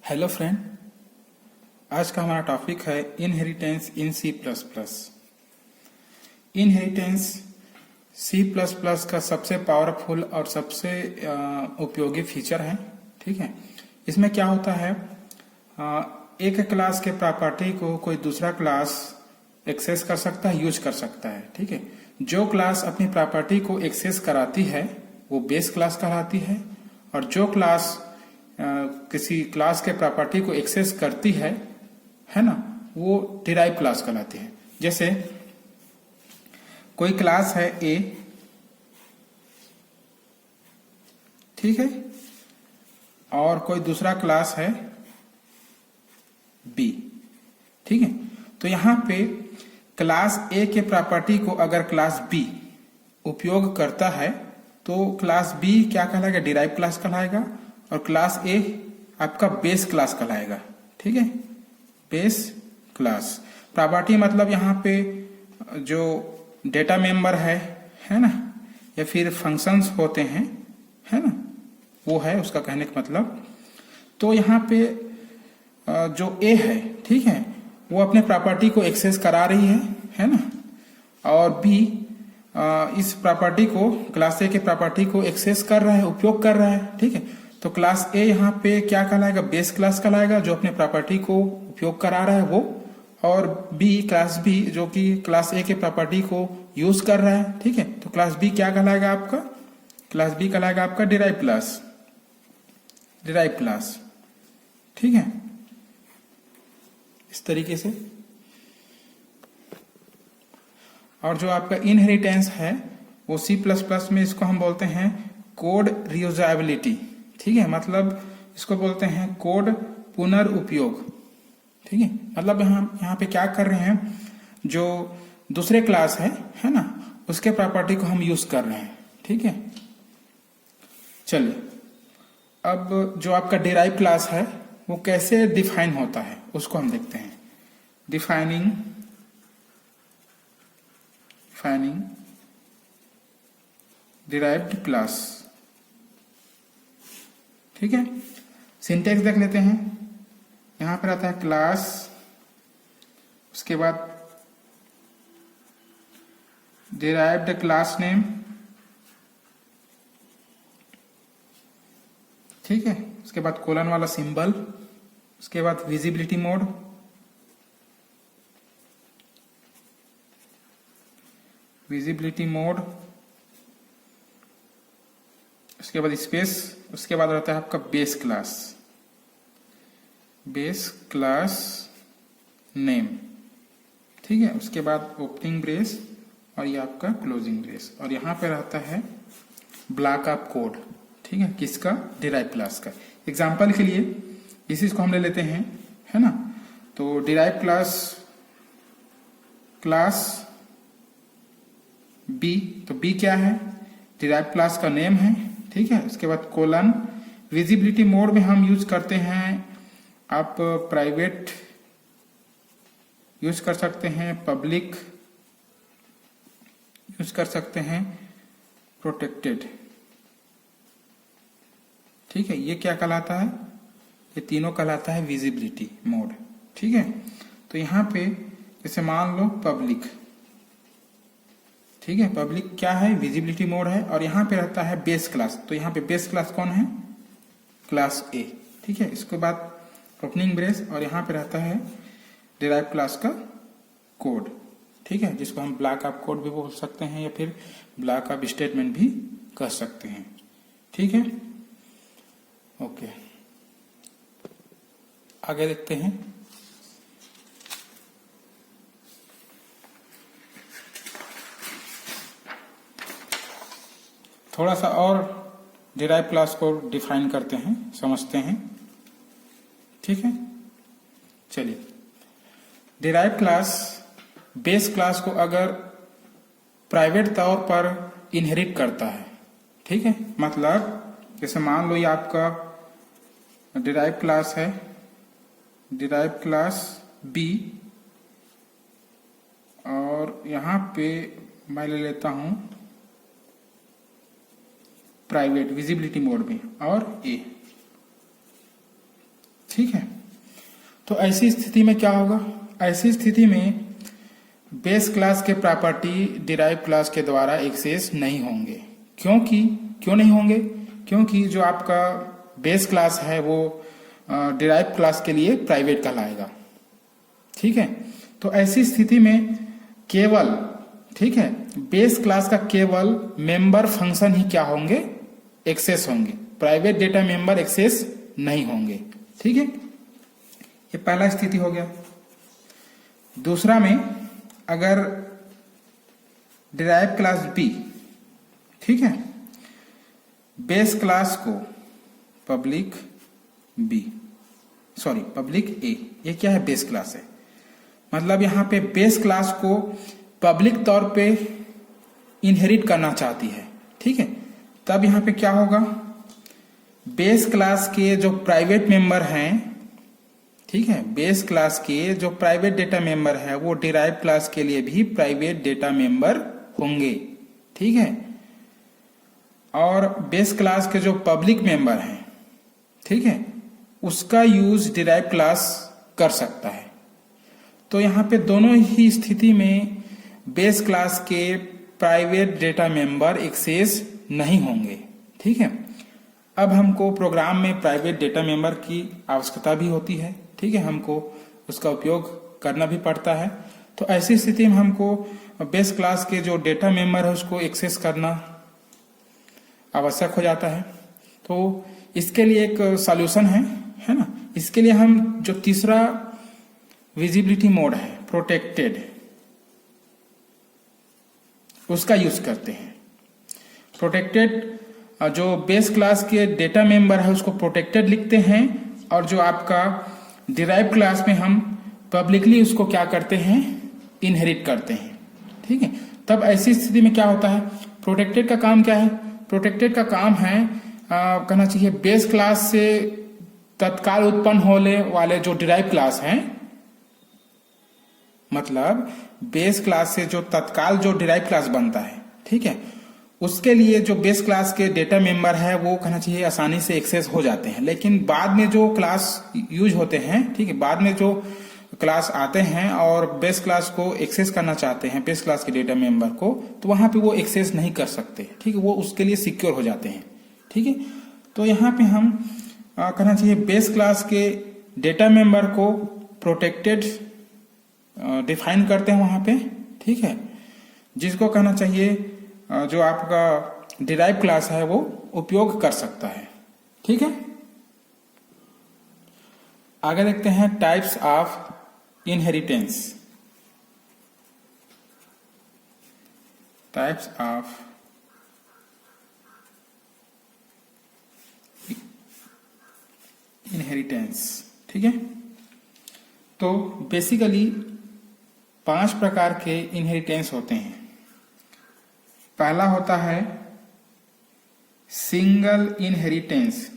Hello friend, आज का हमारा टॉपिक है inheritance in C plus plus. Inheritance C plus plus का सबसे पावरफुल और सबसे उपयोगी फीचर है। ठीक है, इसमें क्या होता है, एक क्लास के प्रॉपर्टी को कोई दूसरा क्लास एक्सेस कर सकता है, यूज कर सकता है। ठीक है, जो क्लास अपनी प्रॉपर्टी को एक्सेस कराती है वो बेस क्लास कहलाती है, और जो क्लास किसी क्लास के प्रॉपर्टी को एक्सेस करती है ना, वो डिराइव क्लास कहलाती है। जैसे कोई क्लास है ए, ठीक है, और कोई दूसरा क्लास है बी। ठीक है, तो यहां पे क्लास ए के प्रॉपर्टी को अगर क्लास बी उपयोग करता है तो क्लास बी क्या कहलाएगा, डिराइव क्लास कहलाएगा, और क्लास ए आपका बेस क्लास कहलाएगा। ठीक है, बेस क्लास प्रॉपर्टी मतलब यहाँ पे जो डेटा मेंबर है ना, या फिर फंक्शंस होते हैं, है ना, वो है उसका कहने का मतलब। तो यहाँ पे जो ए है, ठीक है, वो अपने प्रॉपर्टी को एक्सेस करा रही है ना, और बी इस प्रॉपर्टी को, क्लास ए के प्रॉपर्टी को एक्सेस कर रहा है, उपयोग कर रहा है। ठीक है, तो क्लास ए यहाँ पे क्या कहलाएगा, बेस क्लास कहलाएगा, जो अपने प्रॉपर्टी को उपयोग करा रहा है वो, और बी क्लास बी जो कि क्लास ए के प्रॉपर्टी को यूज कर रहा है। ठीक है, तो क्लास बी क्या कहलाएगा आपका, क्लास बी कहलाएगा आपका डिराइव क्लास, डिराइव क्लास। ठीक है, इस तरीके से। और जो आपका इनहेरिटेंस है वो सी प्लस प्लस में इसको हम बोलते हैं कोड रियूजेबिलिटी। ठीक है, मतलब इसको बोलते हैं कोड पुनर्उपयोग। ठीक है, मतलब यहाँ पे क्या कर रहे हैं, जो दूसरे क्लास है ना, उसके प्रॉपर्टी को हम यूज कर रहे हैं। ठीक है, चलिए अब जो आपका डिराइव क्लास है वो कैसे डिफाइन होता है उसको हम देखते हैं। Defining derived class. ठीक है, सिंटेक्स देख लेते हैं। यहां पर आता है क्लास, उसके बाद डिराइव्ड क्लास नेम। ठीक है, उसके बाद कोलन वाला सिंबल, उसके बाद विजिबिलिटी मोड, उसके बाद स्पेस, उसके बाद रहता है आपका बेस क्लास नेम। ठीक है, उसके बाद ओपनिंग ब्रेस और ये आपका क्लोजिंग ब्रेस, और यहां पे रहता है ब्लॉक ऑफ कोड। ठीक है, किसका, डिराइव क्लास का। एग्जांपल के लिए इसी को हम ले लेते हैं, है ना, तो डिराइव क्लास बी, तो बी क्या है, डिराइव क्लास का नेम है। ठीक है, उसके बाद कोलन। विजिबिलिटी मोड में हम यूज करते हैं, आप प्राइवेट यूज कर सकते हैं, पब्लिक यूज कर सकते हैं, प्रोटेक्टेड। ठीक है, ये क्या कहलाता है, ये तीनों कहलाता है विजिबिलिटी मोड। ठीक है, तो यहां पे जैसे मान लो पब्लिक, ठीक है, पब्लिक क्या है, विजिबिलिटी मोड है, और यहां पे रहता है बेस क्लास, तो यहां पे बेस क्लास कौन है, क्लास ए। ठीक है, इसके बाद ओपनिंग ब्रेस, और यहां पे रहता है डिराइव क्लास का कोड। ठीक है, जिसको हम ब्लॉक ऑफ कोड भी बोल सकते हैं, या फिर ब्लॉक ऑफ स्टेटमेंट भी कह सकते हैं। ठीक है, ओके, आगे देखते हैं। थोड़ा सा और डिराइव क्लास को डिफाइन करते हैं, समझते हैं। ठीक है, चलिए, डिराइव क्लास बेस क्लास को अगर प्राइवेट तौर पर इनहेरिट करता है, ठीक है, मतलब जैसे मान लो ये आपका डिराइव क्लास है, डिराइव क्लास बी, और यहां पे मैं ले लेता हूं प्राइवेट विजिबिलिटी मोड में, और ए। ठीक है। तो ऐसी स्थिति में क्या होगा? ऐसी स्थिति में बेस क्लास के प्रॉपर्टी डिराइव क्लास के द्वारा एक्सेस नहीं होंगे। क्यों नहीं होंगे? क्योंकि जो आपका बेस क्लास है वो डिराइव क्लास के लिए प्राइवेट कहलाएगा। ठीक है। तो ऐसी स्थिति में केवल, ठीक है, बेस क्लास का केवल मेंबर फंक्शन ही क्या होंगे? एक्सेस होंगे। प्राइवेट डेटा मेंबर एक्सेस नहीं होंगे। ठीक है, ये पहला स्थिति हो गया। दूसरा में अगर डिराइव क्लास बी, ठीक है, बेस क्लास को पब्लिक ए, ये क्या है? बेस क्लास है। मतलब यहां पे बेस क्लास को पब्लिक तौर पे इनहेरिट करना चाहती है। ठीक है, तब यहां पे क्या होगा? बेस क्लास के जो प्राइवेट मेंबर हैं, ठीक है, बेस क्लास के जो प्राइवेट डेटा मेंबर है वो डिराइव क्लास के लिए भी प्राइवेट डेटा मेंबर होंगे। ठीक है, और बेस क्लास के जो पब्लिक मेंबर हैं, ठीक है, उसका यूज डिराइव क्लास कर सकता है। तो यहां पे दोनों ही स्थिति में बेस क्लास के प्राइवेट डेटा मेंबर एक्सेस नहीं होंगे। ठीक है, अब हमको प्रोग्राम में प्राइवेट डेटा मेंबर की आवश्यकता भी होती है। ठीक है, हमको उसका उपयोग करना भी पड़ता है। तो ऐसी स्थिति में हमको बेस क्लास के जो डेटा मेंबर है उसको एक्सेस करना आवश्यक हो जाता है। तो इसके लिए एक सॉल्यूशन है ना। इसके लिए हम जो तीसरा विजिबिलिटी मोड है, प्रोटेक्टेड, उसका यूज करते हैं। प्रोटेक्टेड जो बेस क्लास के डेटा मेंबर है उसको प्रोटेक्टेड लिखते हैं, और जो आपका डिराइव क्लास में हम पब्लिकली उसको क्या करते हैं? इनहेरिट करते हैं। ठीक है, तब ऐसी स्थिति में क्या होता है? प्रोटेक्टेड का काम क्या है? प्रोटेक्टेड का काम है कहना चाहिए बेस क्लास से तत्काल उत्पन्न होने वाले जो डिराइव क्लास हैं, मतलब बेस क्लास से जो तत्काल जो डिराइव क्लास बनता है, ठीक है, उसके लिए जो बेस क्लास के डेटा मेंबर है वो कहना चाहिए आसानी से एक्सेस हो जाते हैं। लेकिन बाद में जो क्लास यूज होते हैं, ठीक है, बाद में जो क्लास आते हैं और बेस क्लास को एक्सेस करना चाहते हैं, बेस क्लास के डेटा मेंबर को, तो वहां पे वो एक्सेस नहीं कर सकते। ठीक है, वो उसके लिए सिक्योर हो जाते हैं। ठीक है, तो यहाँ पे हम कहना चाहिए बेस क्लास के डेटा मेंबर को प्रोटेक्टेड डिफाइन करते हैं वहां पे। ठीक है, जिसको कहना चाहिए जो आपका डिराइव क्लास है वो उपयोग कर सकता है। ठीक है, आगे देखते हैं types of inheritance. Types of inheritance. ठीक है, तो बेसिकली 5 प्रकार के इनहेरिटेंस होते हैं। पहला होता है सिंगल इनहेरिटेंस।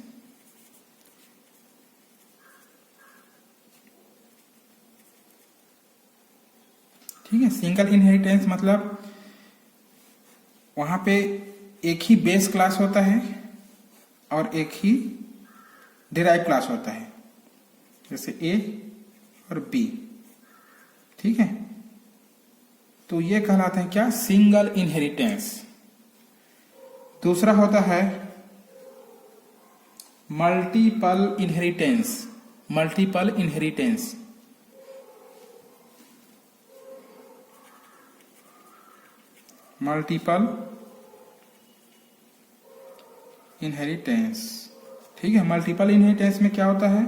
ठीक है, सिंगल इनहेरिटेंस मतलब वहां पे एक ही बेस क्लास होता है और एक ही डिराइव क्लास होता है, जैसे ए और बी। ठीक है, तो ये कहलाते हैं क्या? Single inheritance. दूसरा होता है multiple inheritance. Multiple inheritance, multiple inheritance. ठीक है, मल्टीपल इनहेरिटेंस में क्या होता है?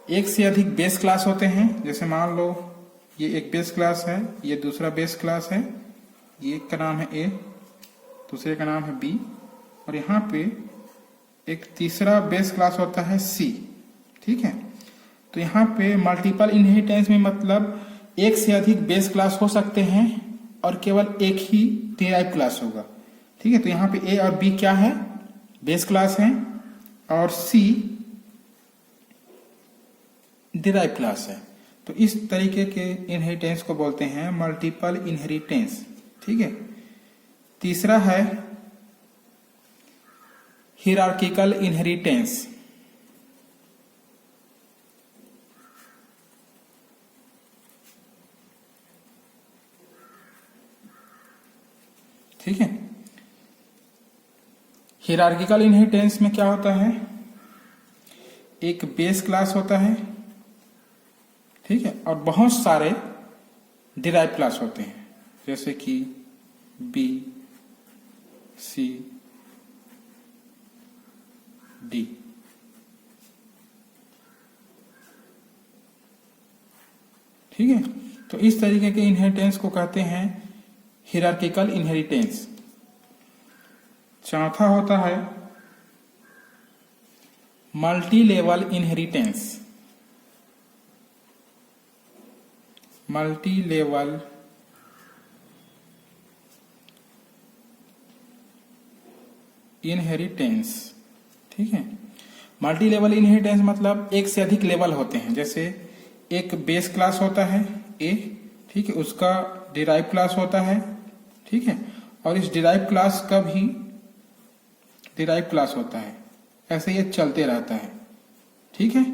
एक से अधिक बेस क्लास होते हैं। जैसे मान लो ये एक बेस क्लास है, ये दूसरा बेस क्लास है, ये एक का नाम है ए, दूसरे का नाम है बी, और यहाँ पे एक तीसरा बेस क्लास होता है सी। ठीक है, तो यहाँ पे मल्टीपल इनहेरिटेंस में मतलब एक से अधिक बेस क्लास हो सकते हैं और केवल एक ही डिराइव क्लास होगा। ठीक है, तो यहाँ पे ए और बी क्या है? बेस क्लास है, और सी डिराइव क्लास है। तो इस तरीके के इनहेरिटेंस को बोलते हैं मल्टीपल इनहेरिटेंस। ठीक है, तीसरा है हिरार्किकल इनहेरिटेंस। ठीक है। हियरार्किकल इनहेरिटेंस में क्या होता है, एक बेस क्लास होता है, ठीक है, और बहुत सारे डिराइव क्लास होते हैं, जैसे कि बी, सी, डी। ठीक है, तो इस तरीके के इनहेरिटेंस को कहते हैं हियरार्किकल इनहेरिटेंस। चौथा होता है multi level inheritance. Multi level inheritance, ठीक है। मल्टी लेवल इनहेरिटेंस मतलब एक से अधिक लेवल होते हैं, जैसे एक बेस क्लास होता है ए, ठीक है, उसका डिराइव क्लास होता है, ठीक है, और इस डिराइव क्लास का भी डिराइव क्लास होता है, ऐसे ये चलते रहता है, ठीक है।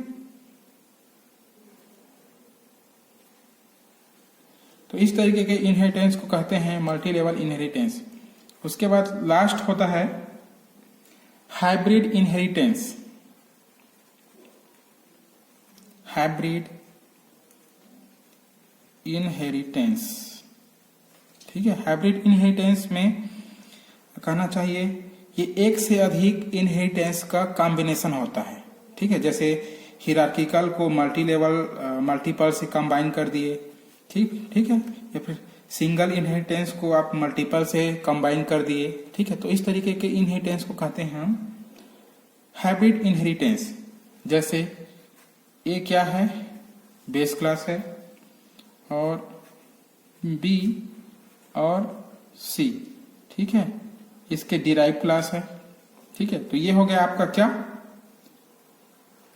तो इस तरीके के इनहेरिटेंस को कहते हैं मल्टी लेवल इनहेरिटेंस। उसके बाद लास्ट होता है हाइब्रिड इनहेरिटेंस। हाइब्रिड इनहेरिटेंस, ठीक है। हाइब्रिड इनहेरिटेंस में कहना चाहिए ये एक से अधिक इनहेरिटेंस का कॉम्बिनेशन होता है, ठीक है। जैसे हियरार्किकल को मल्टी लेवल मल्टीपल से कंबाइन कर दिए, ठीक है, या फिर सिंगल इनहेरिटेंस को आप मल्टीपल से कंबाइन कर दिए, ठीक है। तो इस तरीके के इनहेरिटेंस को कहते हैं हम हाइब्रिड इनहेरिटेंस। जैसे ए क्या है, बेस क्लास है, और बी और सी, ठीक है, इसके डिराइव क्लास है, ठीक है। तो ये हो गया आपका क्या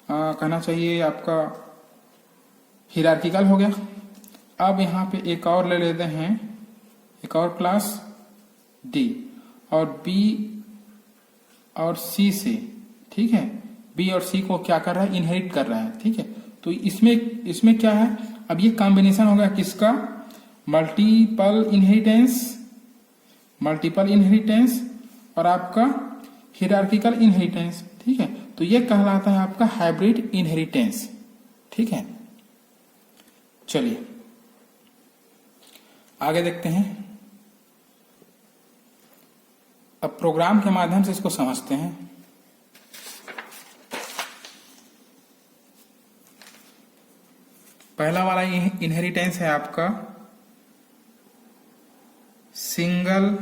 कहना चाहिए, आपका हियरार्किकल हो गया। अब यहाँ पे एक और ले लेते हैं, एक और क्लास डी, और बी और सी से, ठीक है, बी और सी को क्या कर रहा है, इनहेरिट कर रहा है, ठीक है। तो इसमें क्या है, अब ये कॉम्बिनेशन हो गया किसका, मल्टीपल इनहेरिटेंस और आपका हियरार्किकल इनहेरिटेंस, ठीक है। तो ये कहलाता है आपका हाइब्रिड इनहेरिटेंस, ठीक है। चलिए आगे देखते हैं। अब प्रोग्राम के माध्यम से इसको समझते हैं। पहला वाला इनहेरिटेंस है आपका सिंगल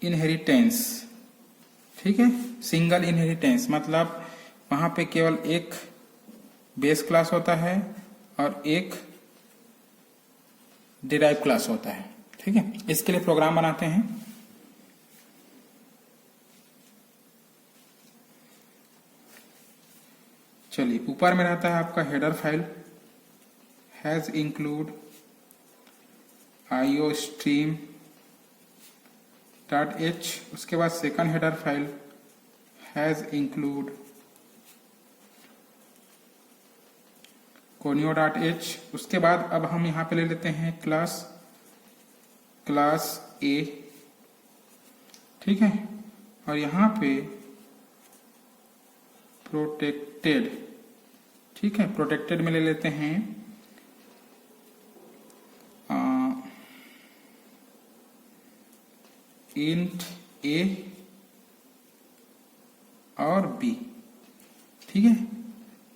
इनहेरिटेंस, ठीक है। सिंगल इनहेरिटेंस मतलब वहां पे केवल एक बेस क्लास होता है और एक डिराइव क्लास होता है, ठीक है। इसके लिए प्रोग्राम बनाते हैं। चलिए, ऊपर में रहता है आपका header file has include iostream.h, उसके बाद second header file has include conio.h। उसके बाद अब हम यहां पे ले लेते हैं क्लास ए, ठीक है, और यहां पे प्रोटेक्टेड, ठीक है, प्रोटेक्टेड में ले लेते हैं इंट ए और बी, ठीक है।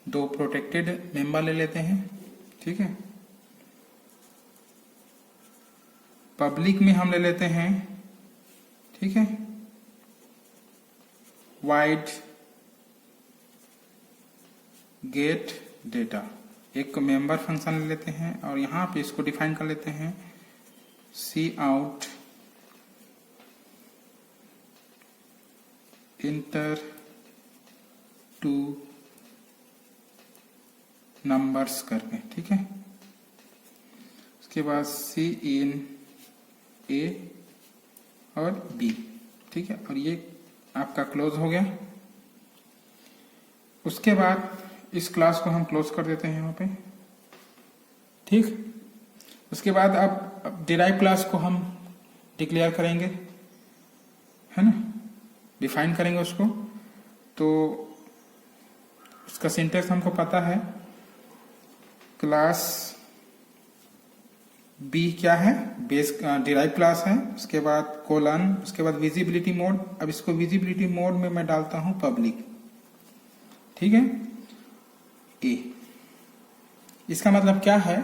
दो प्रोटेक्टेड मेंबर ले लेते हैं, ठीक है। पब्लिक में हम ले लेते हैं, ठीक है, वाइड गेट डेटा, एक मेंबर फंक्शन ले लेते हैं और यहां पे इसको डिफाइन कर लेते हैं सी आउट इंटर टू नंबर्स करके, ठीक है। उसके बाद सी इन ए और बी, ठीक है, और ये आपका क्लोज हो गया। उसके बाद इस क्लास को हम क्लोज कर देते हैं यहाँ पे, ठीक। उसके बाद अब डिराइव क्लास को हम डिक्लेयर करेंगे, है ना, डिफाइन करेंगे उसको। तो उसका सिंटेक्स हमको पता है, क्लास बी क्या है, बेस डिराइव क्लास है, उसके बाद कोलन, उसके बाद विजिबिलिटी मोड। अब इसको विजिबिलिटी मोड में मैं डालता हूं पब्लिक, ठीक है। ए, इसका मतलब क्या है,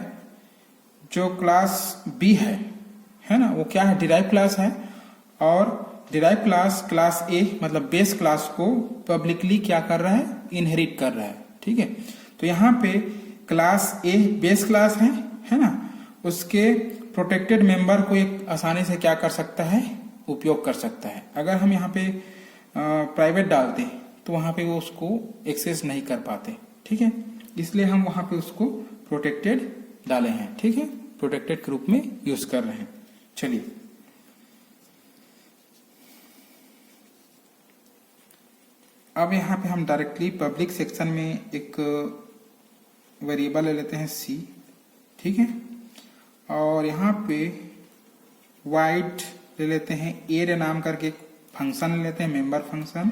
जो क्लास बी है ना, वो क्या है, डिराइव क्लास है। और डिराइव क्लास क्लास ए मतलब बेस क्लास को पब्लिकली क्या कर रहा है, इनहेरिट कर रहा है, ठीक है। तो यहाँ पे क्लास ए बेस क्लास है ना, उसके प्रोटेक्टेड मेंबर को एक आसानी से क्या कर सकता है, उपयोग कर सकता है। अगर हम यहाँ पे प्राइवेट डालते तो वहां पे वो उसको एक्सेस नहीं कर पाते, ठीक है। इसलिए हम वहां पे उसको प्रोटेक्टेड डाले हैं, ठीक है, प्रोटेक्टेड के रूप में यूज कर रहे हैं। चलिए अब यहाँ पे हम डायरेक्टली पब्लिक सेक्शन में एक वेरिएबल ले लेते हैं सी, ठीक है। और यहाँ पे वाइड ले लेते हैं एड नाम करके एक फंक्शन ले लेते हैं, मेंबर फंक्शन,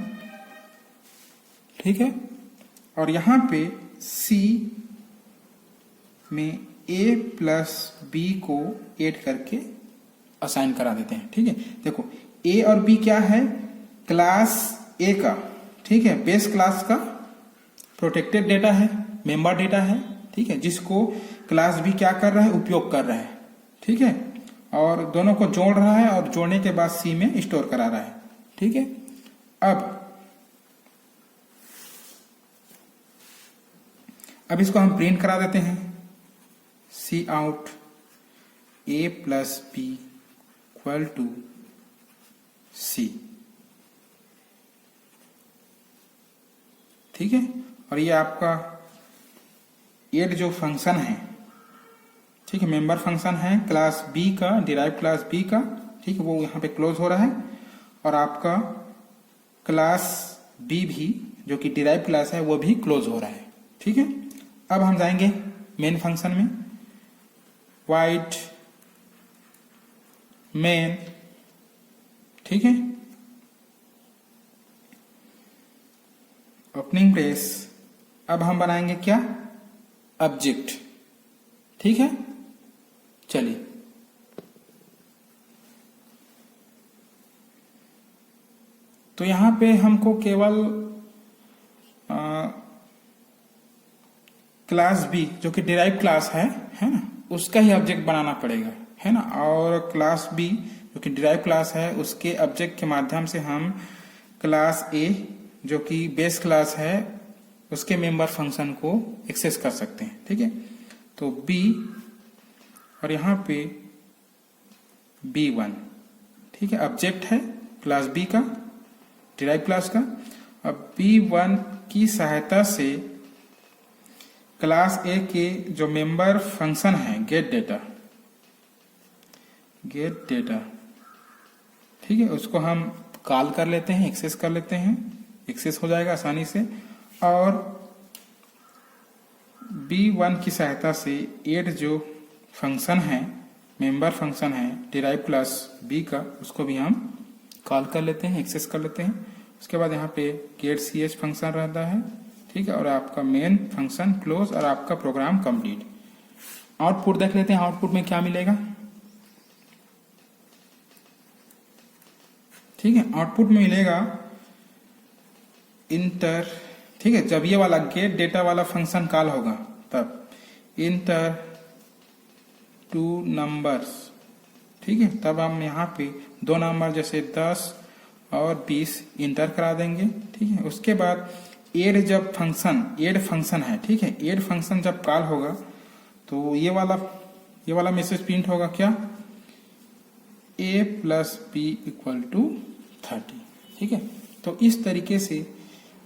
ठीक है। और यहाँ पे सी में ए प्लस बी को ऐड करके असाइन करा देते हैं, ठीक है। देखो ए और बी क्या है, क्लास ए का, ठीक है, बेस क्लास का प्रोटेक्टेड डेटा है, मेंबर डेटा है, ठीक है, जिसको क्लास बी क्या कर रहा है, उपयोग कर रहा है, ठीक है। और दोनों को जोड़ रहा है और जोड़ने के बाद सी में स्टोर करा रहा है, ठीक है। अब इसको हम प्रिंट करा देते हैं, cout A plus B equal to C, ठीक है। और ये आपका एड जो फंक्शन है, ठीक है, मेंबर फंक्शन है क्लास बी का, डिराइव क्लास बी का, ठीक है, वो यहाँ पे क्लोज हो रहा है। और आपका क्लास बी भी जो कि डिराइव क्लास है वो भी क्लोज हो रहा है, ठीक है। अब हम जाएंगे मेन फंक्शन में, वाइड मेन, ठीक है, ओपनिंग ब्रेस। अब हम बनाएंगे क्या, ऑब्जेक्ट, ठीक है। चलिए तो यहां पे हमको केवल क्लास बी जो कि डिराइव क्लास है ना, उसका ही ऑब्जेक्ट बनाना पड़ेगा, है ना। और क्लास बी जो कि डिराइव क्लास है उसके ऑब्जेक्ट के माध्यम से हम क्लास ए जो कि बेस क्लास है उसके मेंबर फंक्शन को एक्सेस कर सकते हैं, ठीक है। तो बी और यहाँ पे B1, ठीक है, ऑब्जेक्ट है क्लास बी का, डिराइव क्लास का। अब B1 की सहायता से क्लास ए के जो मेंबर फंक्शन है गेट डेटा, ठीक है, उसको हम कॉल कर लेते हैं, एक्सेस कर लेते हैं, एक्सेस हो जाएगा आसानी से। और B1 की सहायता से एड जो फंक्शन है, मेंबर फंक्शन है डिराइव क्लास बी का, उसको भी हम कॉल कर लेते हैं, एक्सेस कर लेते हैं। उसके बाद यहाँ पे गेट ch फंक्शन रहता है, ठीक है, और आपका मेन फंक्शन क्लोज और आपका प्रोग्राम कंप्लीट। आउटपुट देख लेते हैं, आउटपुट में क्या मिलेगा, ठीक है। आउटपुट में मिलेगा इंटर, ठीक है, जब ये वाला गेट डेटा वाला फंक्शन कॉल होगा तब इंटर टू नंबर्स, ठीक है, तब हम यहाँ पे दो नंबर जैसे 10 और 20 इंटर करा देंगे, ठीक है। उसके बाद एड फंक्शन है, ठीक है, एड फंक्शन जब कॉल होगा तो ये वाला मैसेज प्रिंट होगा क्या, a plus B equal to 30, ठीक है। तो इस तरीके से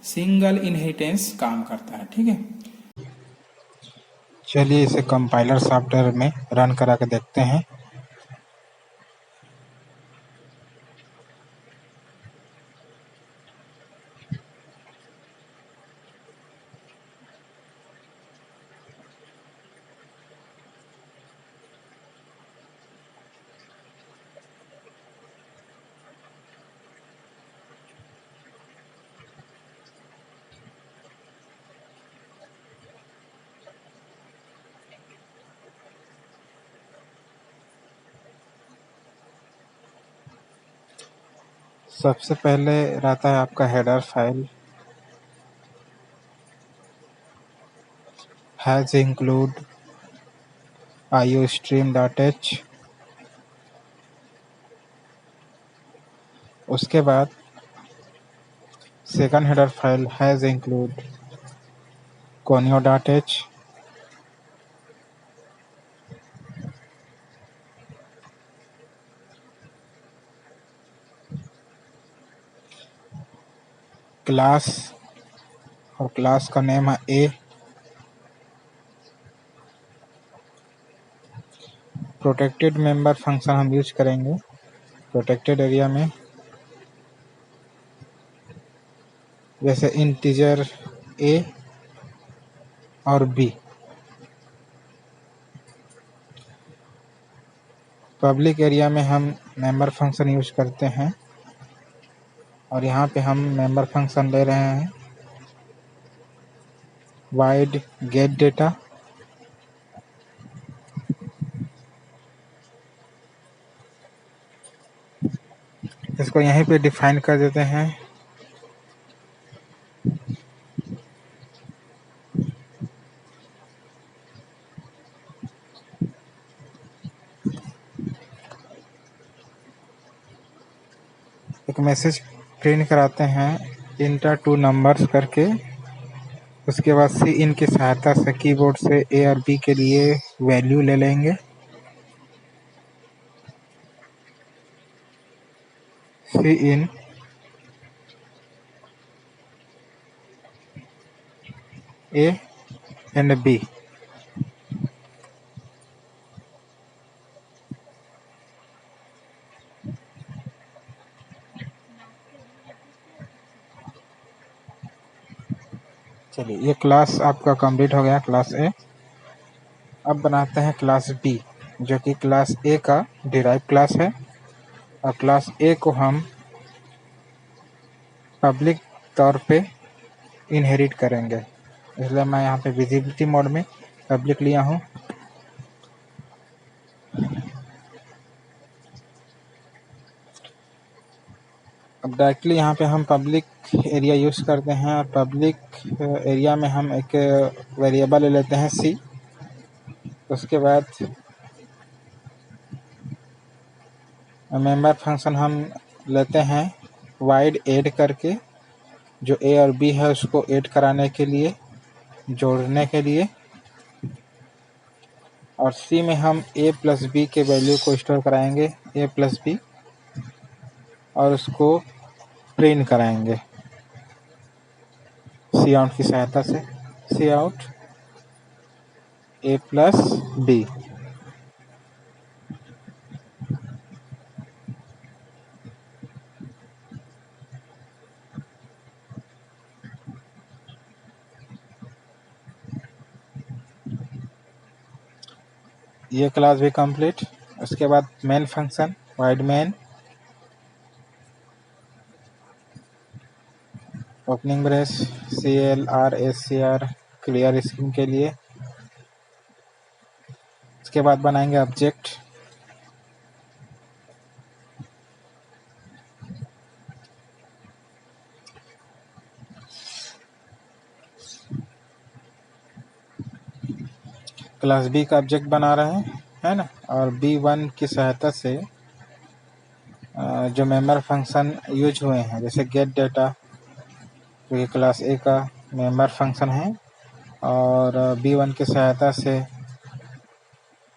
सिंगल इनहेरिटेंस काम करता है, ठीक है। चलिए इसे कंपाइलर सॉफ्टवेयर में रन करा के देखते हैं। सबसे पहले रहता है आपका header file has include iostream.h। उसके बाद second header file has include conio.h। Class और क्लास का नेम है ए। प्रोटेक्टेड मेंबर फंक्शन हम यूज करेंगे प्रोटेक्टेड एरिया में, जैसे इंटीजर ए और बी। पब्लिक एरिया में हम मेंबर फंक्शन यूज करते हैं और यहाँ पे हम मेंबर फंक्शन ले रहे हैं वाइड गेट डेटा। इसको यहीं पे डिफाइन कर देते हैं एक मैसेज प्रिंट कराते हैं इंटर टू नंबर्स करके। उसके बाद सी इन की सहायता से कीबोर्ड से ए और बी के लिए वैल्यू ले लेंगे। सी इन ए एंड बी। चलिए ये क्लास आपका कंप्लीट हो गया क्लास ए। अब बनाते हैं क्लास बी जो कि क्लास ए का डिराइव क्लास है और क्लास ए को हम पब्लिक तौर पे इनहेरिट करेंगे, इसलिए मैं यहाँ पे विजिबिलिटी मोड में पब्लिक लिया हूँ। अब डायरेक्टली यहाँ पे हम पब्लिक एरिया यूज करते हैं और पब्लिक एरिया में हम एक वेरिएबल ले लेते हैं सी। उसके बाद मेंबर फंक्शन हम लेते हैं वाइड ऐड करके, जो ए और बी है उसको ऐड कराने के लिए, जोड़ने के लिए। और सी में हम ए प्लस बी के वैल्यू को स्टोर कराएंगे ए प्लस बी और उसको प्रिंट कराएंगे सी आउट की सहायता से। सी आउट ए प्लस बी। ये क्लास भी कंप्लीट। उसके बाद main function wide main opening brace CLR clear screen के लिए। उसके बाद बनाएंगे ऑब्जेक्ट क्लास बी का ऑब्जेक्ट बना रहे हैं, है ना। और B1 की सहायता से जो मेंबर फंक्शन यूज हुए हैं जैसे गेट डेटा, तो ये क्लास ए का मेंबर फंक्शन है। और B1 की सहायता से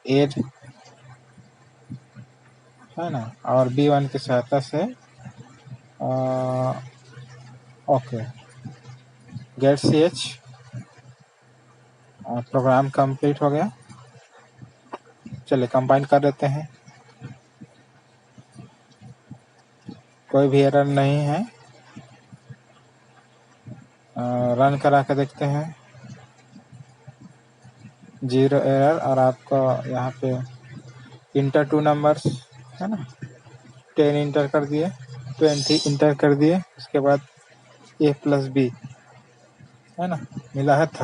ऐड, है ना। और B1 की सहायता से okay get CH। Program complete हो गया। चलिए कंपाइल कर देते हैं। कोई भी एरर नहीं है। रन करा के देखते हैं, 0 एरर। और आपको यहाँ पे इंटर टू नंबर्स, है ना, 10 इंटर कर दिए, 20 इंटर कर दिए। उसके बाद A प्लस बी, है ना, मिला है 30।